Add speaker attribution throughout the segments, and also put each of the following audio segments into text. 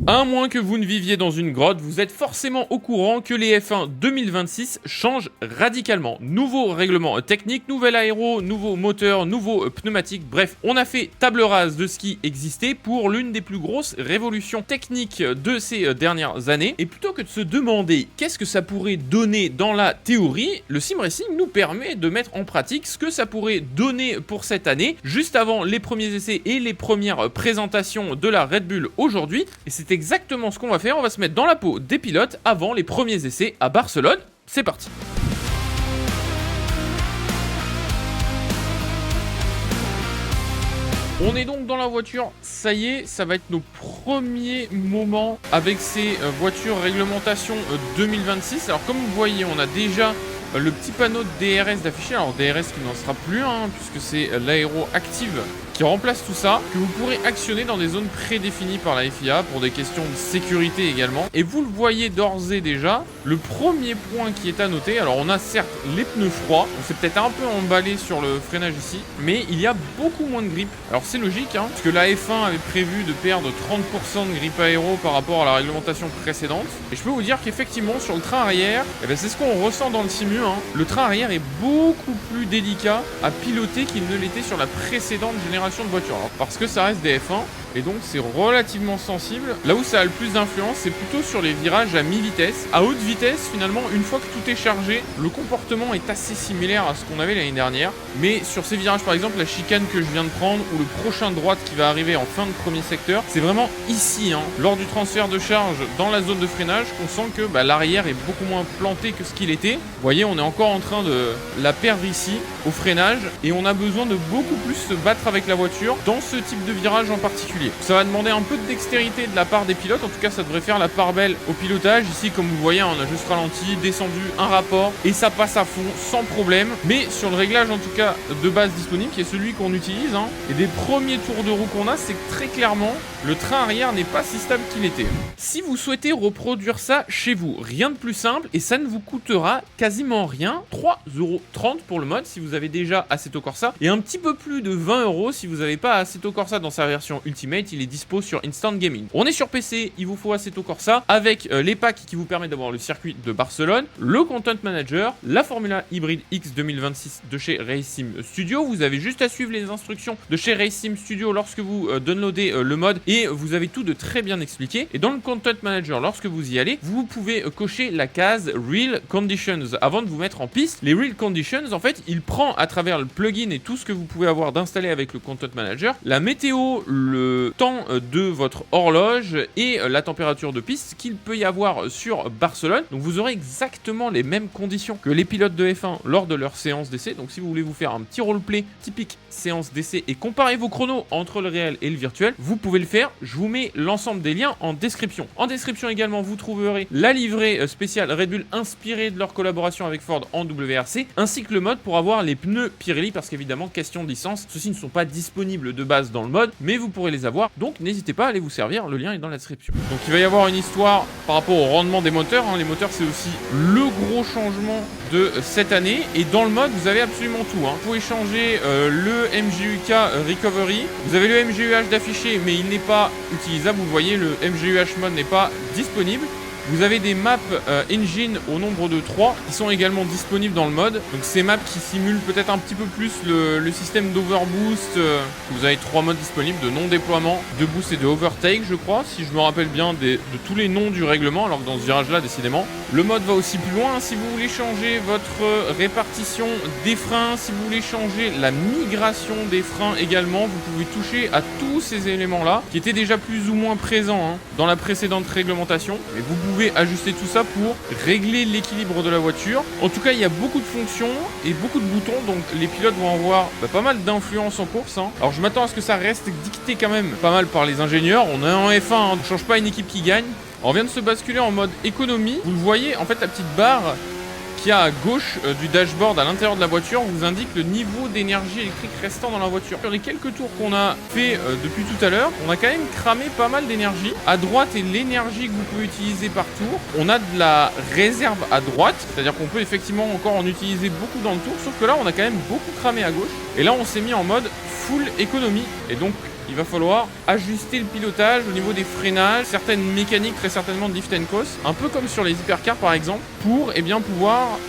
Speaker 1: À moins que vous ne viviez dans une grotte, vous êtes forcément au courant que les F1 2026 changent radicalement. Nouveau règlement technique, nouvel aéro, nouveau moteur, nouveau pneumatique, bref, on a fait table rase de ce qui existait pour l'une des plus grosses révolutions techniques de ces dernières années. Et plutôt que de se demander qu'est-ce que ça pourrait donner dans la théorie, le sim racing nous permet de mettre en pratique ce que ça pourrait donner pour cette année, juste avant les premiers essais et les premières présentations de la Red Bull aujourd'hui. Et c'est exactement ce qu'on va faire, on va se mettre dans la peau des pilotes avant les premiers essais à Barcelone. C'est parti. On est donc dans la voiture, ça y est, ça va être nos premiers moments avec ces voitures réglementation 2026. Alors comme vous voyez, on a déjà le petit panneau de DRS d'afficher. Alors DRS qui n'en sera plus, puisque c'est l'aéro active qui remplace tout ça, que vous pourrez actionner dans des zones prédéfinies par la FIA pour des questions de sécurité également. Et vous le voyez d'ores et déjà, le premier point qui est à noter, alors on a certes les pneus froids, on s'est peut-être un peu emballé sur le freinage ici, mais il y a beaucoup moins de grip. Alors c'est logique, puisque la F1 avait prévu de perdre 30% de grip aéro par rapport à la réglementation précédente. Et je peux vous dire qu'effectivement sur le train arrière, c'est ce qu'on ressent dans le simu, le train arrière est beaucoup plus délicat à piloter qu'il ne l'était sur la précédente génération de voitures. Alors, parce que ça reste des F1 et donc c'est relativement sensible. Là où ça a le plus d'influence, c'est plutôt sur les virages à mi-vitesse. À haute vitesse, finalement, une fois que tout est chargé, le comportement est assez similaire à ce qu'on avait l'année dernière. Mais sur ces virages, par exemple, la chicane que je viens de prendre ou le prochain droite qui va arriver en fin de premier secteur, c'est vraiment ici, lors du transfert de charge dans la zone de freinage, qu'on sent que l'arrière est beaucoup moins planté que ce qu'il était. Vous voyez, on est encore en train de la perdre ici au freinage et on a besoin de beaucoup plus se battre avec la voiture dans ce type de virage en particulier. Ça va demander un peu de dextérité de la part des pilotes, en tout cas ça devrait faire la part belle au pilotage. Ici comme vous voyez, on a juste ralenti, descendu un rapport et ça passe à fond sans problème. Mais sur le réglage en tout cas de base disponible, qui est celui qu'on utilise, et des premiers tours de roue qu'on a, c'est que très clairement le train arrière n'est pas si stable qu'il était. Si vous souhaitez reproduire ça chez vous, rien de plus simple et ça ne vous coûtera quasiment rien, 3,30€ pour le mode si vous avez déjà Assetto Corsa et un petit peu plus de 20€ si vous n'avez pas Assetto Corsa dans sa version Ultimate. Il est dispo sur Instant Gaming. On est sur PC, il vous faut Assetto Corsa avec les packs qui vous permettent d'avoir le circuit de Barcelone, le Content Manager, la Formula Hybrid X 2026 de chez Racing Studio. Vous avez juste à suivre les instructions de chez Racing Studio lorsque vous downloadez le mode et vous avez tout de très bien expliqué. Et dans le Content Manager, lorsque vous y allez, vous pouvez cocher la case Real Conditions avant de vous mettre en piste. Les Real Conditions, en fait, il prend à travers le plugin et tout ce que vous pouvez avoir d'installé avec le Content Manager, la météo, le temps de votre horloge et la température de piste qu'il peut y avoir sur Barcelone. Donc vous aurez exactement les mêmes conditions que les pilotes de F1 lors de leur séance d'essai. Donc si vous voulez vous faire un petit roleplay typique séance d'essai et comparer vos chronos entre le réel et le virtuel, vous pouvez le faire. Je vous mets l'ensemble des liens en description. En description également, vous trouverez la livrée spéciale Red Bull inspirée de leur collaboration avec Ford en WRC, ainsi que le mode pour avoir les pneus Pirelli, parce qu'évidemment, question de licence, ceux-ci ne sont pas disponibles de base dans le mode, mais vous pourrez les avoir, donc n'hésitez pas à aller vous servir, le lien est dans la description. Donc il va y avoir une histoire par rapport au rendement des moteurs, les moteurs c'est aussi le gros changement de cette année, et dans le mode vous avez absolument tout. Vous pouvez changer le MGUK Recovery, vous avez le MGUH d'affiché mais il n'est pas utilisable, vous voyez le MGUH mode n'est pas disponible. Vous avez des maps engine au nombre de 3 qui sont également disponibles dans le mode. Donc ces maps qui simulent peut-être un petit peu plus le système d'overboost. Vous avez 3 modes disponibles de non-déploiement, de boost et de overtake je crois, si je me rappelle bien de tous les noms du règlement, alors que dans ce virage là décidément. Le mode va aussi plus loin, si vous voulez changer votre répartition des freins, si vous voulez changer la migration des freins également, vous pouvez toucher à tous ces éléments là qui étaient déjà plus ou moins présents dans la précédente réglementation. Et vous pouvez ajuster tout ça pour régler l'équilibre de la voiture. En tout cas, il y a beaucoup de fonctions et beaucoup de boutons, donc les pilotes vont avoir pas mal d'influence en course. Alors je m'attends à ce que ça reste dicté quand même pas mal par les ingénieurs. On est en F1, on ne change pas une équipe qui gagne. On vient de se basculer en mode économie. Vous le voyez, en fait, la petite barre qui a à gauche du dashboard à l'intérieur de la voiture vous indique le niveau d'énergie électrique restant dans la voiture. Sur les quelques tours qu'on a fait depuis tout à l'heure, on a quand même cramé pas mal d'énergie. À droite est l'énergie que vous pouvez utiliser par tour. On a de la réserve à droite, c'est-à-dire qu'on peut effectivement encore en utiliser beaucoup dans le tour, sauf que là on a quand même beaucoup cramé à gauche. Et là on s'est mis en mode full économie. Et donc il va falloir ajuster le pilotage au niveau des freinages, certaines mécaniques très certainement de lift and coast, un peu comme sur les hypercars par exemple, pour pouvoir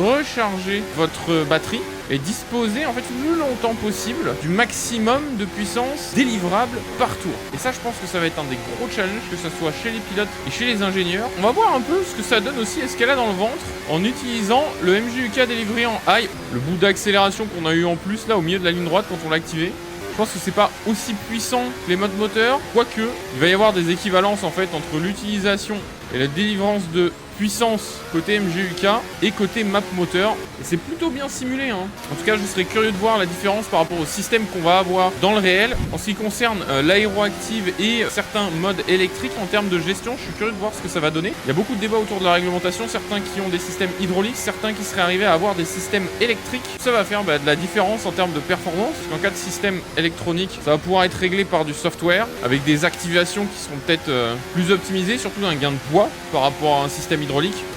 Speaker 1: recharger votre batterie et disposer en fait le longtemps possible du maximum de puissance délivrable par tour. Et ça, je pense que ça va être un des gros challenges, que ce soit chez les pilotes et chez les ingénieurs. On va voir un peu ce que ça donne aussi escalade dans le ventre en utilisant le MGUK Delivery en high, le bout d'accélération qu'on a eu en plus là au milieu de la ligne droite quand on l'a activé. Je pense que c'est pas aussi puissant que les modes moteurs, quoique il va y avoir des équivalences en fait entre l'utilisation et la délivrance de puissance côté MGUK et côté map moteur. Et c'est plutôt bien simulé, hein. En tout cas, je serais curieux de voir la différence par rapport au système qu'on va avoir dans le réel. En ce qui concerne l'aéroactive et certains modes électriques en termes de gestion, je suis curieux de voir ce que ça va donner. Il y a beaucoup de débats autour de la réglementation, certains qui ont des systèmes hydrauliques, certains qui seraient arrivés à avoir des systèmes électriques. Ça va faire de la différence en termes de performance. En cas de système électronique, ça va pouvoir être réglé par du software avec des activations qui seront peut-être plus optimisées, surtout d'un gain de poids par rapport à un système hydraulique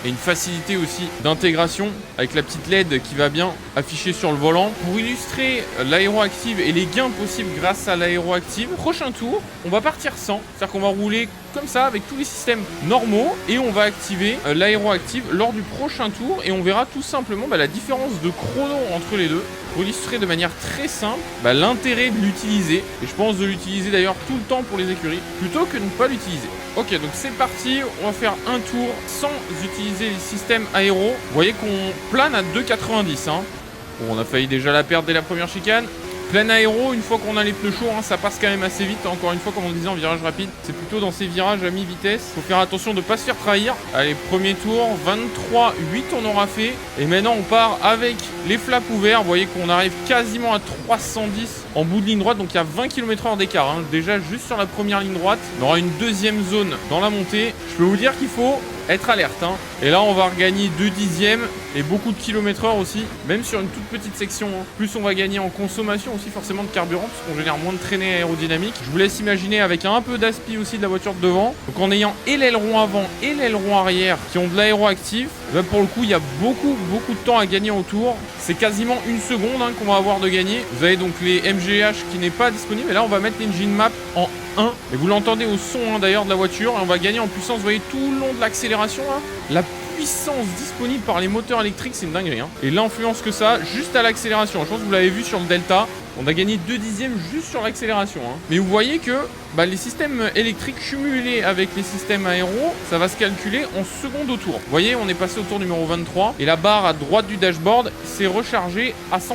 Speaker 1: et une facilité aussi d'intégration avec la petite LED qui va bien afficher sur le volant. Pour illustrer l'aéroactive et les gains possibles grâce à l'aéroactive, prochain tour, on va partir sans, c'est-à-dire qu'on va rouler comme ça avec tous les systèmes normaux et on va activer l'aéroactive lors du prochain tour et on verra tout simplement la différence de chrono entre les deux pour illustrer de manière très simple l'intérêt de l'utiliser, et je pense de l'utiliser d'ailleurs tout le temps pour les écuries plutôt que de ne pas l'utiliser. Ok, donc c'est parti, on va faire un tour sans utiliser les systèmes aéro. Vous voyez qu'on plane à 2,90 hein. Bon, on a failli déjà la perdre dès la première chicane. Plein aéro, une fois qu'on a les pneus chauds, hein, ça passe quand même assez vite. Encore une fois, comme on disait en virage rapide, c'est plutôt dans ces virages à mi-vitesse. Faut faire attention de ne pas se faire trahir. Allez, premier tour, 23,8 on aura fait. Et maintenant, on part avec les flaps ouverts. Vous voyez qu'on arrive quasiment à 310 en bout de ligne droite. Donc il y a 20 km/h d'écart. Hein. Déjà, juste sur la première ligne droite, on aura une deuxième zone dans la montée. Je peux vous dire qu'il faut être alerte, hein. Et là on va regagner 2 dixièmes et beaucoup de km/h aussi, même sur une toute petite section, hein. Plus on va gagner en consommation aussi forcément de carburant, parce qu'on génère moins de traînées aérodynamiques. Je vous laisse imaginer avec un peu d'aspi aussi de la voiture de devant. Donc en ayant et l'aileron avant et l'aileron arrière qui ont de l'aéroactif, pour le coup il y a beaucoup de temps à gagner autour. C'est quasiment une seconde hein, qu'on va avoir de gagner. Vous avez donc les MGH qui n'est pas disponible, et là on va mettre l'engine map en 1, et vous l'entendez au son hein, d'ailleurs de la voiture, et on va gagner en puissance. Vous voyez tout le long de l'accélération hein, la puissance disponible par les moteurs électriques, c'est une dinguerie hein. Et l'influence que ça a juste à l'accélération, je pense que vous l'avez vu sur le Delta, on a gagné 2 dixièmes juste sur l'accélération hein. Mais vous voyez que les systèmes électriques cumulés avec les systèmes aéro, ça va se calculer en secondes au tour. Vous voyez, on est passé au tour numéro 23 et la barre à droite du dashboard s'est rechargée à 100%,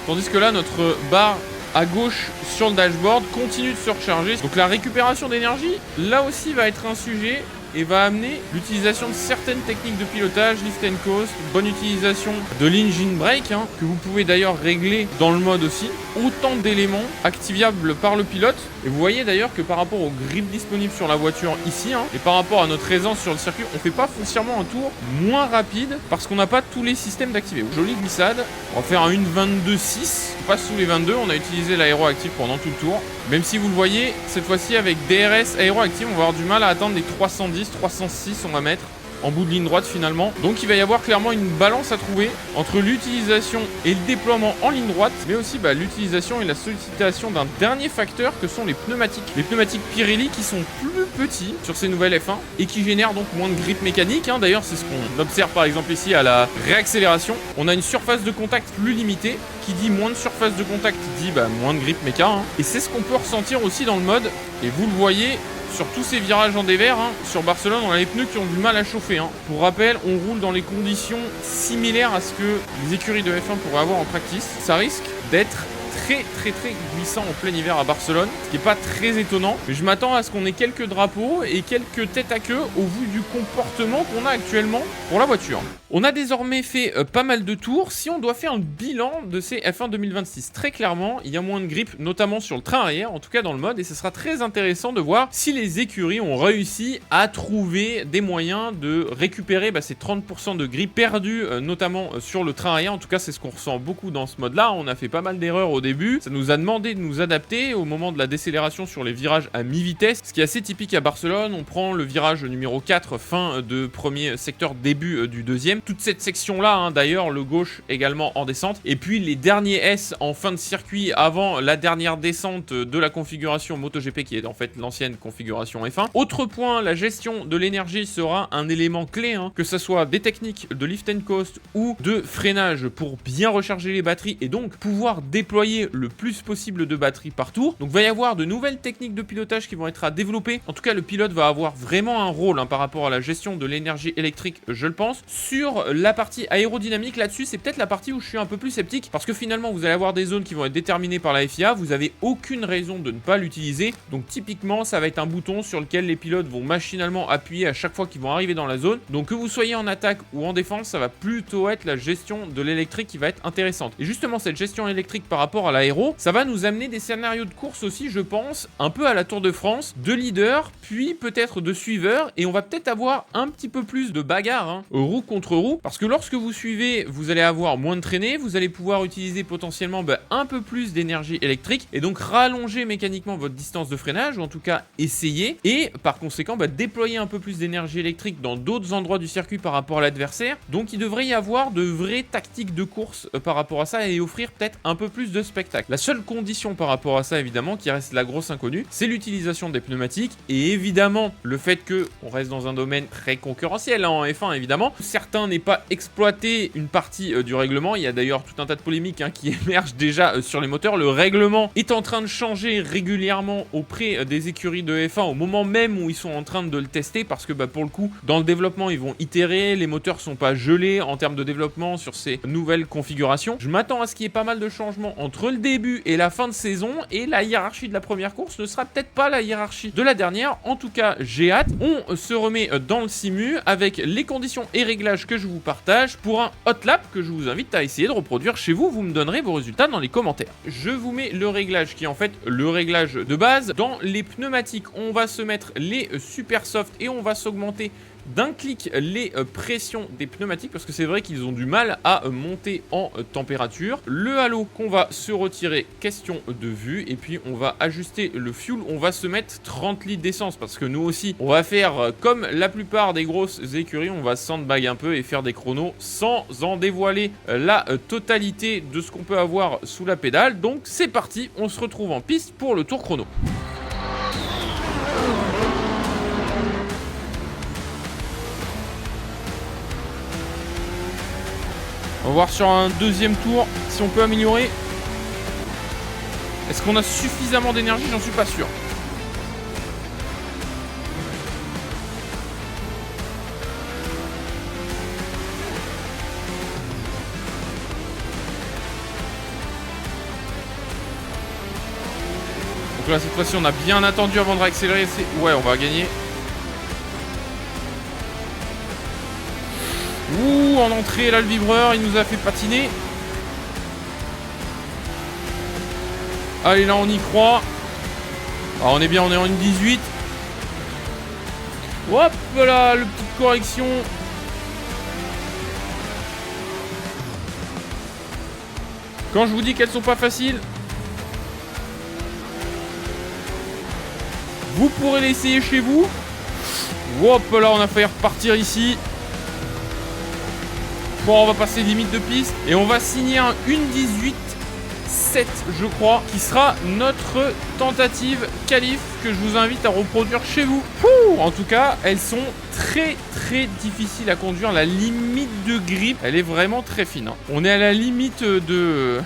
Speaker 1: tandis que là notre barre à gauche sur le dashboard continue de se recharger. Donc la récupération d'énergie, là aussi, va être un sujet et va amener l'utilisation de certaines techniques de pilotage, lift and coast, bonne utilisation de l'engine brake, hein, que vous pouvez d'ailleurs régler dans le mode aussi. Autant d'éléments activables par le pilote. Et vous voyez d'ailleurs que par rapport au grip disponible sur la voiture ici, hein, et par rapport à notre aisance sur le circuit, on fait pas foncièrement un tour moins rapide parce qu'on n'a pas tous les systèmes d'activer. Jolie glissade, on va faire un 1,22,6, on passe sous les 22, on a utilisé l'aéroactif pendant tout le tour. Même si vous le voyez, cette fois-ci avec DRS aéroactif, on va avoir du mal à atteindre les 310, 306 on va mettre en bout de ligne droite finalement. Donc il va y avoir clairement une balance à trouver entre l'utilisation et le déploiement en ligne droite, mais aussi l'utilisation et la sollicitation d'un dernier facteur que sont les pneumatiques. Les pneumatiques Pirelli qui sont plus petits sur ces nouvelles F1 et qui génèrent donc moins de grip mécanique, hein. D'ailleurs c'est ce qu'on observe par exemple ici à la réaccélération. On a une surface de contact plus limitée, qui dit moins de surface de contact dit moins de grip méca, hein. Et c'est ce qu'on peut ressentir aussi dans le mode, et vous le voyez sur tous ces virages en dévers, hein. Sur Barcelone, on a les pneus qui ont du mal à chauffer, hein. Pour rappel, on roule dans les conditions similaires à ce que les écuries de F1 pourraient avoir en practice. Ça risque d'être très glissant en plein hiver à Barcelone, ce qui n'est pas très étonnant, mais je m'attends à ce qu'on ait quelques drapeaux et quelques têtes à queue au vu du comportement qu'on a actuellement pour la voiture. On a désormais fait pas mal de tours. Si on doit faire un bilan de ces F1 2026, très clairement, il y a moins de grip, notamment sur le train arrière, en tout cas dans le mode, et ce sera très intéressant de voir si les écuries ont réussi à trouver des moyens de récupérer ces 30% de grip perdus, notamment sur le train arrière. En tout cas, c'est ce qu'on ressent beaucoup dans ce mode-là. On a fait pas mal d'erreurs au début. Ça nous a demandé de nous adapter au moment de la décélération sur les virages à mi-vitesse, ce qui est assez typique à Barcelone. On prend le virage numéro 4, fin de premier secteur, début du deuxième. deuxième, toute cette section-là, hein, d'ailleurs, le gauche également en descente. Et puis les derniers S en fin de circuit avant la dernière descente de la configuration MotoGP qui est en fait l'ancienne configuration F1. Autre point, la gestion de l'énergie sera un élément clé, hein, que ce soit des techniques de lift and coast ou de freinage pour bien recharger les batteries et donc pouvoir déployer le plus possible de batteries par tour. Donc il va y avoir de nouvelles techniques de pilotage qui vont être à développer. En tout cas, le pilote va avoir vraiment un rôle, hein, par rapport à la gestion de l'énergie électrique, je le pense. Sur la partie aérodynamique, là-dessus, c'est peut-être la partie où je suis un peu plus sceptique parce que finalement, vous allez avoir des zones qui vont être déterminées par la FIA. Vous avez aucune raison de ne pas l'utiliser. Donc typiquement, ça va être un bouton sur lequel les pilotes vont machinalement appuyer à chaque fois qu'ils vont arriver dans la zone. Donc que vous soyez en attaque ou en défense, ça va plutôt être la gestion de l'électrique qui va être intéressante. Et justement, cette gestion électrique par rapport à l'aéro, ça va nous amener des scénarios de course aussi, je pense, un peu à la Tour de France, de leader, puis peut-être de suiveur, et on va peut-être avoir un petit peu plus de bagarre, hein, roue contre roue, parce que lorsque vous suivez, vous allez avoir moins de traînées, vous allez pouvoir utiliser potentiellement un peu plus d'énergie électrique, et donc rallonger mécaniquement votre distance de freinage, ou en tout cas essayer, et par conséquent déployer un peu plus d'énergie électrique dans d'autres endroits du circuit par rapport à l'adversaire. Donc il devrait y avoir de vraies tactiques de course par rapport à ça et offrir peut-être un peu plus de spectacle. La seule condition par rapport à ça, évidemment, qui reste la grosse inconnue, c'est l'utilisation des pneumatiques et évidemment le fait que on reste dans un domaine très concurrentiel, hein, en F1 évidemment. Certains n'aient pas exploité une partie du règlement. Il y a d'ailleurs tout un tas de polémiques, hein, qui émergent déjà sur les moteurs. Le règlement est en train de changer régulièrement auprès des écuries de F1 au moment même où ils sont en train de le tester parce que pour le coup, dans le développement, ils vont itérer. Les moteurs sont pas gelés en termes de développement sur ces nouvelles configurations. Je m'attends à ce qu'il y ait pas mal de changements entre le début et la fin de saison et la hiérarchie de la première course ne sera peut-être pas la hiérarchie de la dernière. En tout cas, j'ai hâte. On se remet dans le simu avec les conditions et réglages que je vous partage pour un hot lap que je vous invite à essayer de reproduire chez vous. Vous me donnerez vos résultats dans les commentaires. Je vous mets le réglage qui est en fait le réglage de base. Dans les pneumatiques, on va se mettre les super soft et on va s'augmenter d'un clic les pressions des pneumatiques parce que c'est vrai qu'ils ont du mal à monter en température. Le halo qu'on va se retirer, question de vue, et puis on va ajuster le fuel. On va se mettre 30 litres d'essence parce que nous aussi on va faire comme la plupart des grosses écuries, on va sandbag un peu et faire des chronos sans en dévoiler la totalité de ce qu'on peut avoir sous la pédale. Donc c'est parti, on se retrouve en piste pour le tour chrono. On va voir sur un deuxième tour si on peut améliorer. Est-ce qu'on a suffisamment d'énergie? J'en suis pas sûr. Donc là, cette fois-ci, on a bien attendu avant de réaccélérer. Ouais, on va gagner. Ouh, en entrée, là, le vibreur, il nous a fait patiner. Allez, là, on y croit. Ah, on est bien, on est en 1.18. Hop là, le petite correction. Quand je vous dis qu'elles sont pas faciles, vous pourrez l'essayer chez vous. Hop là, on a failli repartir ici. Bon, on va passer limite de piste et on va signer un 1.18.7 je crois, qui sera notre tentative qualif que je vous invite à reproduire chez vous. En tout cas, elles sont très difficiles à conduire. La limite de grip, elle est vraiment très fine, hein. On est à la limite de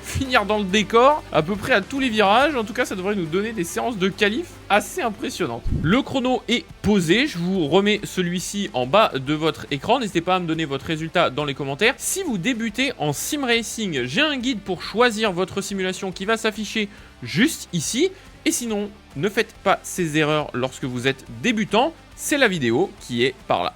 Speaker 1: finir dans le décor à peu près à tous les virages. En tout cas, ça devrait nous donner des séances de qualif assez impressionnantes. Le chrono est posé. Je vous remets celui-ci en bas de votre écran. N'hésitez pas à me donner votre résultat dans les commentaires. Si vous débutez en sim racing, j'ai un guide pour choisir votre simulation qui va s'afficher juste ici. Et sinon, ne faites pas ces erreurs lorsque vous êtes débutant. C'est la vidéo qui est par là.